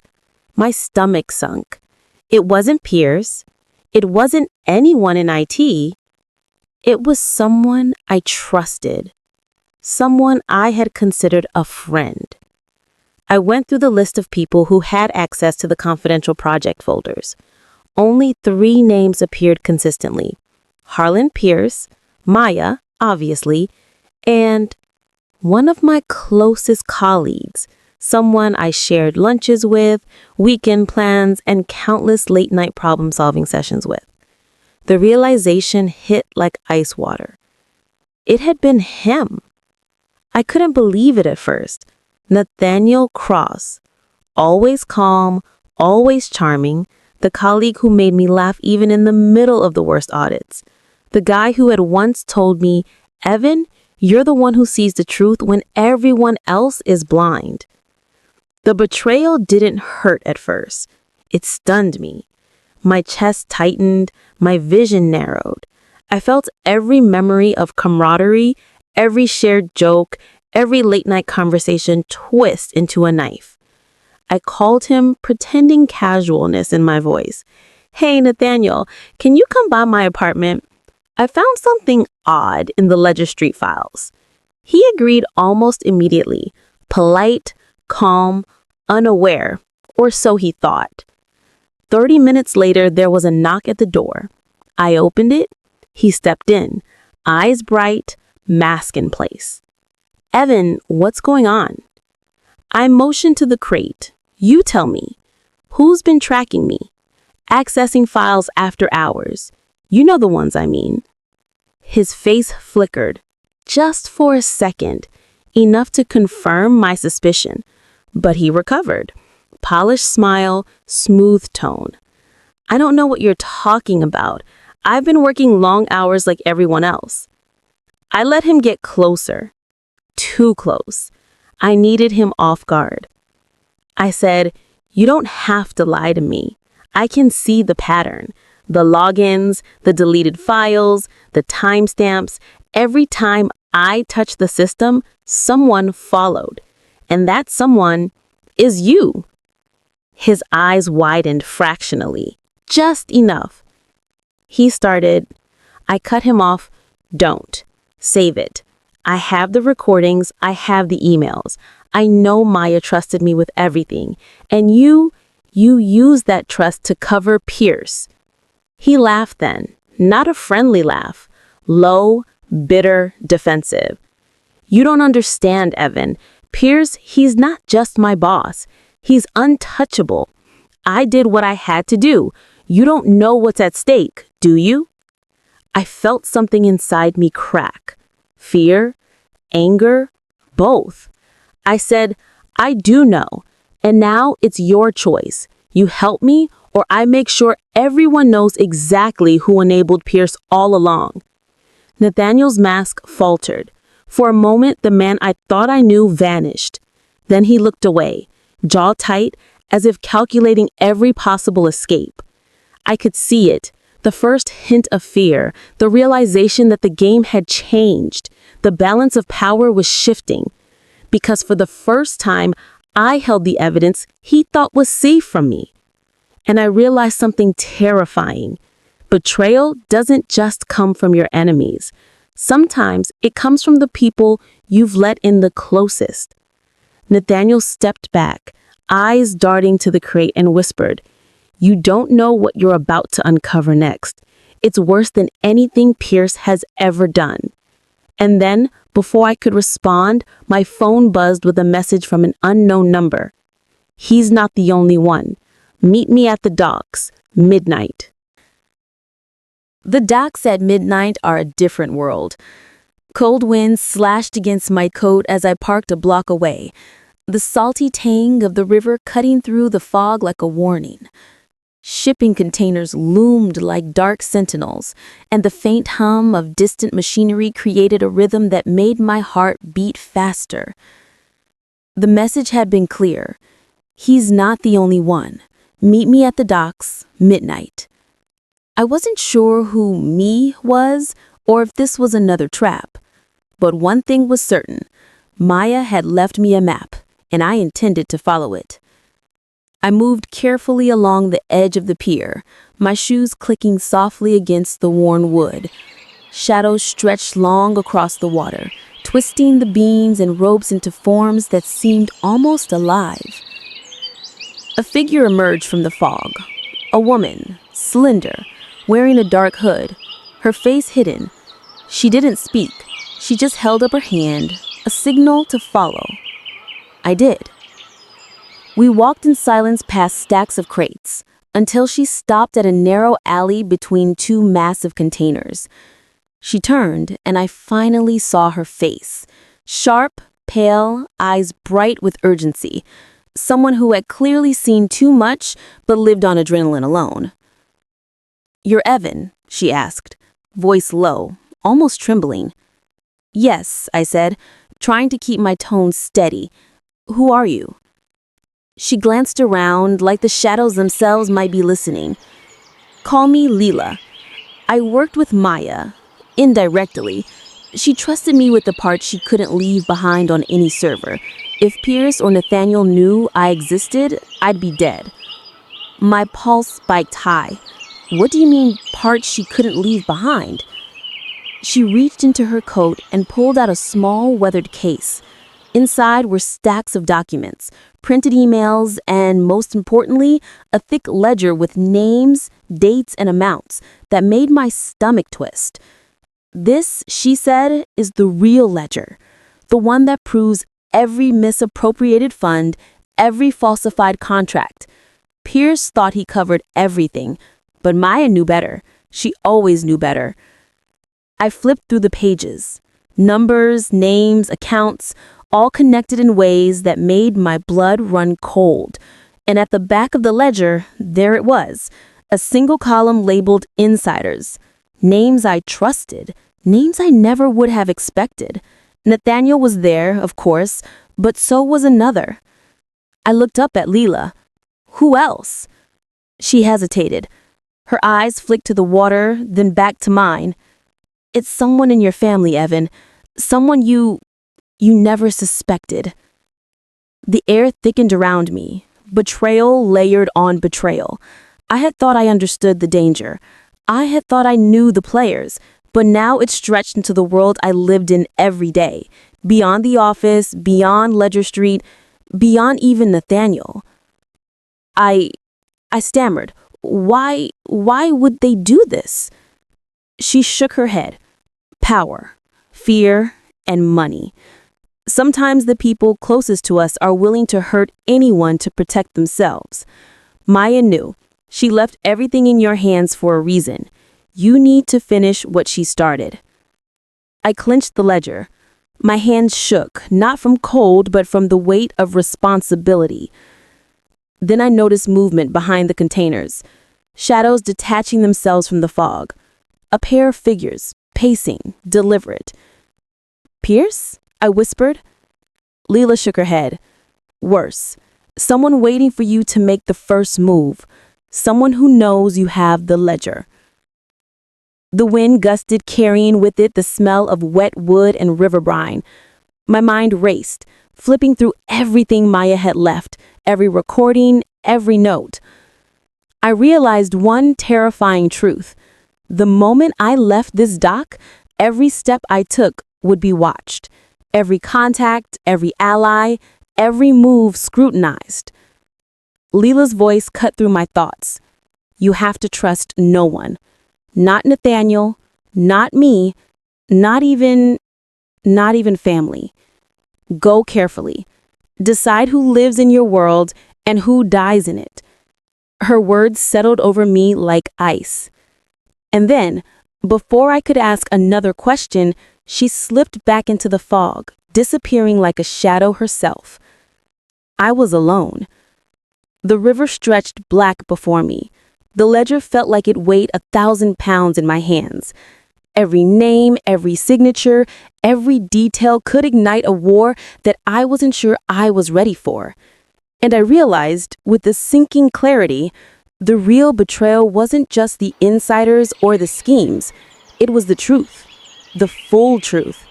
My stomach sunk. It wasn't Pierce. It wasn't anyone in IT. It was someone I trusted. Someone I had considered a friend. I went through the list of people who had access to the confidential project folders. Only 3 names appeared consistently: Harlan Pierce, Maya, obviously, and one of my closest colleagues, someone I shared lunches with, weekend plans, and countless late-night problem-solving sessions with. The realization hit like ice water. It had been him. I couldn't believe it at first. Nathaniel Cross, always calm, always charming, the colleague who made me laugh even in the middle of the worst audits. The guy who had once told me, "Evan, you're the one who sees the truth when everyone else is blind." The betrayal didn't hurt at first. It stunned me. My chest tightened, my vision narrowed. I felt every memory of camaraderie, every shared joke, every late-night conversation twist into a knife. I called him, pretending casualness in my voice. "Hey, Nathaniel, can you come by my apartment? I found something odd in the Ledger Street files." He agreed almost immediately, polite, calm, unaware, or so he thought. 30 minutes later, there was a knock at the door. I opened it. He stepped in, eyes bright, mask in place. "Evan, what's going on?" I motioned to the crate. "You tell me. Who's been tracking me? Accessing files after hours. You know the ones I mean." His face flickered, just for a second, enough to confirm my suspicion. But he recovered. Polished smile, smooth tone. "I don't know what you're talking about. I've been working long hours like everyone else." I let him get closer. Too close. I needed him off guard. I said, "You don't have to lie to me. I can see the pattern. The logins, the deleted files, the timestamps. Every time I touched the system, someone followed. And that someone is you." His eyes widened fractionally, just enough. He started. I cut him off. "Don't. Save it. I have the recordings. I have the emails. I know Maya trusted me with everything. And you used that trust to cover Pierce." He laughed then, not a friendly laugh. Low, bitter, defensive. "You don't understand, Evan. Pierce, he's not just my boss. He's untouchable. I did what I had to do. You don't know what's at stake, do you? I felt something inside me crack. Fear, anger, both. I said, I do know, and now it's your choice. You help me, or I make sure everyone knows exactly who enabled Pierce all along. Nathaniel's mask faltered. For a moment, the man I thought I knew vanished. Then he looked away, jaw tight, as if calculating every possible escape. I could see it, the first hint of fear, the realization that the game had changed. The balance of power was shifting. Because for the first time, I held the evidence he thought was safe from me. And I realized something terrifying. Betrayal doesn't just come from your enemies. Sometimes it comes from the people you've let in the closest. Nathaniel stepped back, eyes darting to the crate, and whispered, "You don't know what you're about to uncover next. It's worse than anything Pierce has ever done." And then, before I could respond, my phone buzzed with a message from an unknown number. "He's not the only one. Meet me at the docks, midnight." The docks at midnight are a different world. Cold winds slashed against my coat as I parked a block away, the salty tang of the river cutting through the fog like a warning. Shipping containers loomed like dark sentinels, and the faint hum of distant machinery created a rhythm that made my heart beat faster. The message had been clear. He's not the only one. Meet me at the docks, midnight. I wasn't sure who "me" was, or if this was another trap. But one thing was certain. Maya had left me a map, and I intended to follow it. I moved carefully along the edge of the pier, my shoes clicking softly against the worn wood. Shadows stretched long across the water, twisting the beams and ropes into forms that seemed almost alive. A figure emerged from the fog. A woman, slender, wearing a dark hood, her face hidden. She didn't speak. She just held up her hand, a signal to follow. I did. We walked in silence past stacks of crates, until she stopped at a narrow alley between two massive containers. She turned, and I finally saw her face. Sharp, pale, eyes bright with urgency. Someone who had clearly seen too much, but lived on adrenaline alone. "You're Evan?" she asked, voice low, almost trembling. "Yes," I said, trying to keep my tone steady. "Who are you?" She glanced around, like the shadows themselves might be listening. "Call me Leela. I worked with Maya, indirectly. She trusted me with the parts she couldn't leave behind on any server. If Pierce or Nathaniel knew I existed, I'd be dead." My pulse spiked high. "What do you mean, parts she couldn't leave behind?" She reached into her coat and pulled out a small, weathered case. Inside were stacks of documents, printed emails, and, most importantly, a thick ledger with names, dates, and amounts that made my stomach twist. "This," she said, "is the real ledger, the one that proves every misappropriated fund, every falsified contract. Pierce thought he covered everything, but Maya knew better. She always knew better." I flipped through the pages. Numbers, names, accounts, all connected in ways that made my blood run cold. And at the back of the ledger, there it was, a single column labeled Insiders. Names I trusted, names I never would have expected. Nathaniel was there, of course, but so was another. I looked up at Leela. "Who else?" She hesitated. Her eyes flicked to the water, then back to mine. "It's someone in your family, Evan. Someone you never suspected." The air thickened around me. Betrayal layered on betrayal. I had thought I understood the danger. I had thought I knew the players, but now it stretched into the world I lived in every day. Beyond the office, beyond Ledger Street, beyond even Nathaniel. I stammered. Why would they do this?" She shook her head. "Power, fear, and money. Sometimes the people closest to us are willing to hurt anyone to protect themselves." Maya knew. She left everything in your hands for a reason. You need to finish what she started. I clenched the ledger. My hands shook, not from cold, but from the weight of responsibility. Then I noticed movement behind the containers, shadows detaching themselves from the fog. A pair of figures, pacing, deliberate. Pierce? I whispered. Leela shook her head. Worse, someone waiting for you to make the first move. Someone who knows you have the ledger. The wind gusted, carrying with it the smell of wet wood and river brine. My mind raced, flipping through everything Maya had left, every recording, every note. I realized one terrifying truth. The moment I left this dock, every step I took would be watched. Every contact, every ally, every move scrutinized. Leela's voice cut through my thoughts. You have to trust no one. Not Nathaniel, not me, not even family. Go carefully. Decide who lives in your world and who dies in it. Her words settled over me like ice. And then, before I could ask another question, she slipped back into the fog, disappearing like a shadow herself. I was alone. The river stretched black before me. The ledger felt like it weighed 1,000 pounds in my hands. Every name, every signature, every detail could ignite a war that I wasn't sure I was ready for. And I realized, with the sinking clarity, the real betrayal wasn't just the insiders or the schemes. It was the truth, the full truth.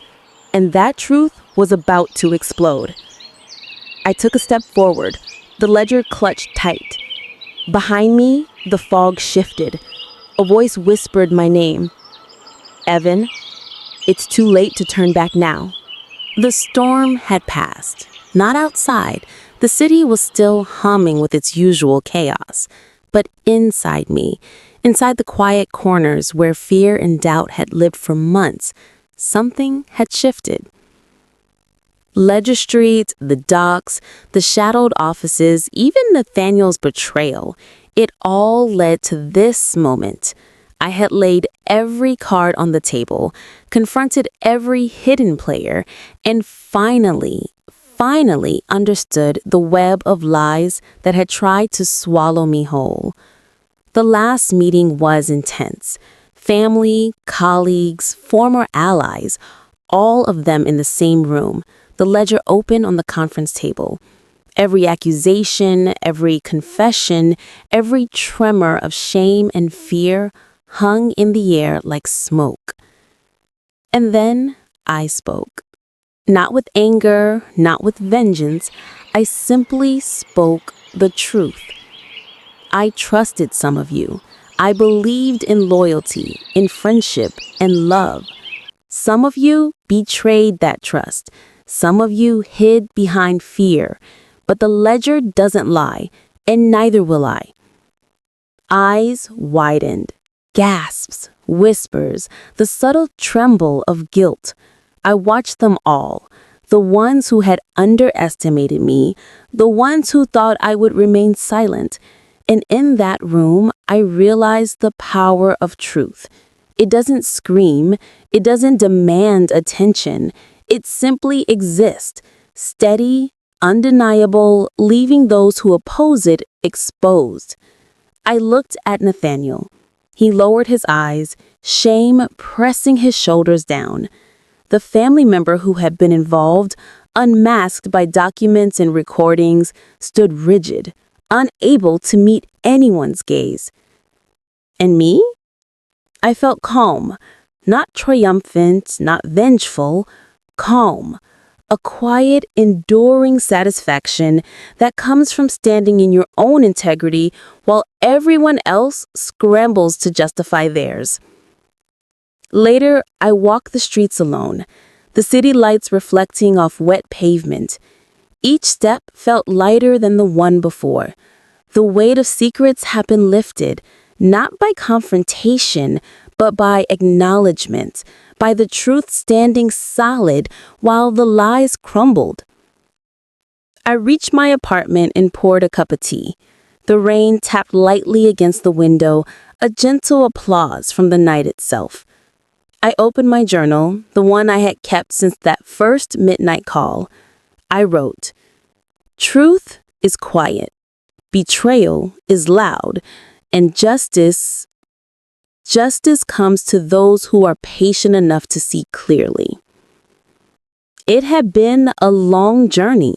And that truth was about to explode. I took a step forward, the ledger clutched tight. Behind me, the fog shifted. A voice whispered my name. Evan, it's too late to turn back now. The storm had passed. Not outside. The city was still humming with its usual chaos. But inside me, inside the quiet corners where fear and doubt had lived for months, something had shifted. Ledger Street, the docks, the shadowed offices, even Nathaniel's betrayal, it all led to this moment. I had laid every card on the table, confronted every hidden player, and finally understood the web of lies that had tried to swallow me whole. The last meeting was intense. Family, colleagues, former allies, all of them in the same room. The ledger open on the conference table. Every accusation, every confession, every tremor of shame and fear hung in the air like smoke. And then I spoke. Not with anger, not with vengeance. I simply spoke the truth. I trusted some of you. I believed in loyalty, in friendship, and love. Some of you betrayed that trust. Some of you hid behind fear, but the ledger doesn't lie, and neither will I. Eyes widened, gasps, whispers, the subtle tremble of guilt. I watched them all, the ones who had underestimated me, the ones who thought I would remain silent. And in that room, I realized the power of truth. It doesn't scream, it doesn't demand attention. It simply exists, steady, undeniable, leaving those who oppose it exposed. I looked at Nathaniel. He lowered his eyes, shame pressing his shoulders down. The family member who had been involved, unmasked by documents and recordings, stood rigid, unable to meet anyone's gaze. And me? I felt calm, not triumphant, not vengeful, calm, a quiet, enduring satisfaction that comes from standing in your own integrity while everyone else scrambles to justify theirs. Later, I walked the streets alone, the city lights reflecting off wet pavement. Each step felt lighter than the one before. The weight of secrets had been lifted, not by confrontation, but by acknowledgement, by the truth standing solid while the lies crumbled. I reached my apartment and poured a cup of tea. The rain tapped lightly against the window, a gentle applause from the night itself. I opened my journal, the one I had kept since that first midnight call. I wrote, "Truth is quiet, betrayal is loud, and justice comes to those who are patient enough to see clearly." It had been a long journey.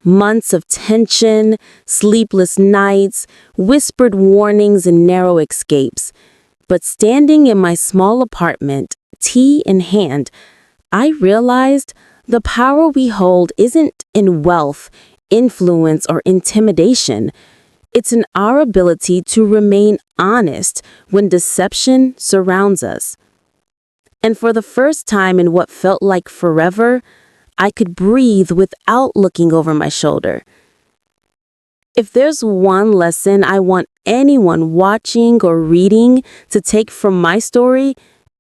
Months of tension, sleepless nights, whispered warnings, and narrow escapes. But standing in my small apartment, tea in hand, I realized the power we hold isn't in wealth, influence, or intimidation. It's in our ability to remain honest when deception surrounds us. And for the first time in what felt like forever, I could breathe without looking over my shoulder. If there's one lesson I want anyone watching or reading to take from my story,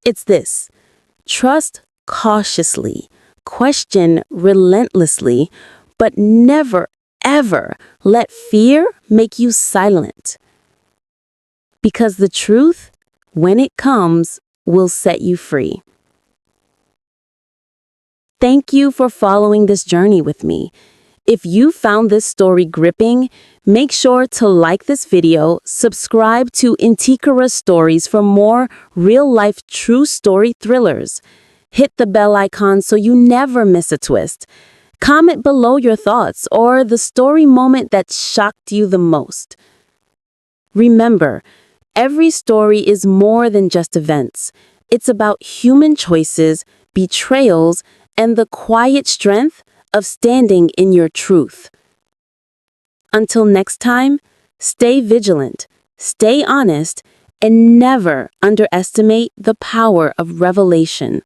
it's this: trust cautiously, question relentlessly, but never, ever let fear make you silent. Because the truth, when it comes, will set you free. Thank you for following this journey with me. If you found this story gripping, make sure to like this video, subscribe to Intiqara Stories for more real-life true story thrillers. Hit the bell icon so you never miss a twist. Comment below your thoughts or the story moment that shocked you the most. Remember, every story is more than just events. It's about human choices, betrayals, and the quiet strength of standing in your truth. Until next time, stay vigilant, stay honest, and never underestimate the power of revelation.